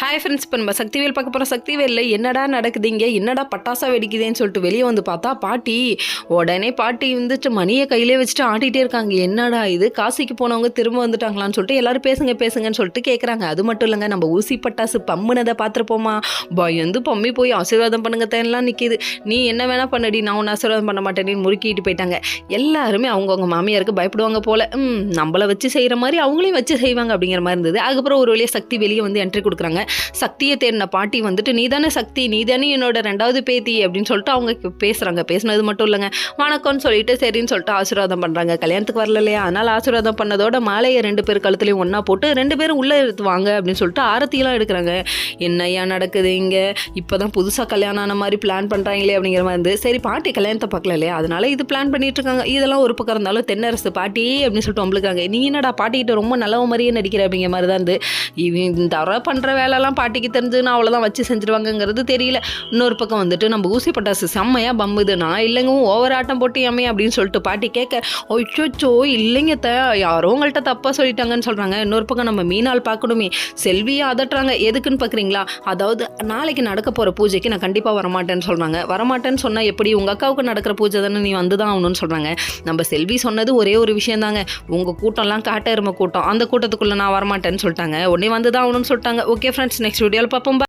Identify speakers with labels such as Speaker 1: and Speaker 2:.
Speaker 1: Hi friends, இப்போ நம்ம சக்திவேல் பார்க்க போகிறோம். சக்திவேலில் என்னடா நடக்குது இங்கே, என்னடா பட்டாசா வெடிக்குதுன்னு சொல்லிட்டு வெளியே வந்து பார்த்தா உடனே பாட்டி வந்துட்டு மணியை கையிலே வச்சுட்டு ஆட்டிகிட்டே இருக்காங்க. என்னடா இது, காசிக்கு போனவங்க திரும்ப வந்துட்டாங்களான்னு சொல்லிட்டு எல்லாரும் பேசுங்கன்னு சொல்லிட்டு கேட்குறாங்க. அது மட்டும் இல்லைங்க, நம்ம ஊசி பட்டாசு பம்முனதை பார்த்துருப்போமா, பயந்து பம்மி போய் ஆசீர்வாதம் பண்ணுங்க தேன்லாம் நிற்கிது. நீ என்ன வேணா பண்ணடி, நான் ஒன்று ஆசீர்வாதம் பண்ண மாட்டேன்னு முறுக்கிட்டு போயிட்டாங்க. எல்லாருமே அவங்கவுங்க மாமியாருக்கு பயப்படுவாங்க போல. நம்மளை வச்சு செய்கிற மாதிரி அவங்களையும் வச்சு செய்வாங்க அப்படிங்கிற மாதிரி இருந்தது. அதுக்கப்புறம் ஒரு வழியாக சக்தி வெளியே வந்து என்ட்ரி கொடுக்குறாங்க. சக்தியை தேடின பாட்டி வந்துட்டு, நீ தானே சக்தி, நீ தானே என்னோட 2வது பேத்தி அப்படின்னு சொல்லிட்டு அவங்க பேசுகிறாங்க. பேசினது மட்டும் இல்லைங்க, வணக்கம்னு சொல்லிட்டு சரின்னு சொல்லிட்டு ஆசீர்வாதம் பண்ணுறாங்க. கல்யாணத்துக்கு வரல இல்லையா, அதனால் ஆசீர்வாதம் பண்ணதோட மாலையை 2 பேர் கழுத்துலையும் ஒன்றா போட்டு 2 பேரும் உள்ளே எடுத்து வாங்க அப்படின்னு சொல்லிட்டு ஆரத்தியெல்லாம் எடுக்கிறாங்க. என்னையா நடக்குது இங்கே, இப்போ தான் புதுசாக கல்யாணம் ஆன மாதிரி பிளான் பண்ணுறாங்களே அப்படிங்கிற மாதிரி இருந்து, சரி பாட்டி கல்யாணத்தை பார்க்கல இல்லையா, அதனால இது பிளான் பண்ணிட்டு இருக்காங்க. இதெல்லாம் ஒரு பக்கம் இருந்தாலும் தென்னரசு பாட்டி அப்படின்னு சொல்லிட்டு வம்பளுக்காங்க. நீ என்னடா பாட்டிக்கிட்ட ரொம்ப நல்லவ மாதிரியே நடிக்கிற அப்படிங்கிற மாதிரி தான் இருந்து, இவன் தர பண்ணுற வேலைலாம் பாட்டிக்கு தெரிஞ்சுன்னா அவ்வளோதான் வச்சு செஞ்சுருவாங்கங்கிறது தெரியல. இன்னொரு பக்கம் வந்துட்டு நம்ம ஊசி பட்டாசு செம்மையாக பம்புது, நான் இல்லைங்க ஓவர் ஆட்டம் போட்டு ஏமே அப்படின்னு சொல்லிட்டு பாட்டி கேட்க, ஒச்சோ இல்லைங்க யாரோ உங்கள்கிட்ட தப்பாக சொல்லிட்டாங்கன்னு சொல்கிறாங்க. இன்னொரு பக்கம் நம்ம மீனால் பார்க்கணுமே, செல்வியை அதட்டுறாங்க. எதுக்குன்னு பார்க்குறீங்களா, அதாவது நாளைக்கு நடக்க போகிற பூஜைக்கு நான் கண்டிப்பாக வரமாட்டேன்னு சொல்கிறாங்க. வரமாட்டேன்னு சொன்னால் எப்படி, உங்கள் அக்காவுக்கு நடக்கிற பூஜை தானே, நீ வந்து தான் ஆகணும்னு சொல்கிறாங்க. நம்ம செல்வி சொன்னது ஒரே ஒரு விஷயம் தாங்க, உங்கள் கூட்டம்லாம் காட்ட எருமை கூட்டம், அந்த கூட்டத்துக்குள்ளே நான் வரமாட்டேன்னு சொல்லிட்டாங்க. உடனே வந்து தான் ஆகணும்னு சொல்லிட்டாங்க. ஓகே ஃப்ரெண்ட்ஸ், நெக்ஸ்ட் வீடியோவில் பார்ப்போம்.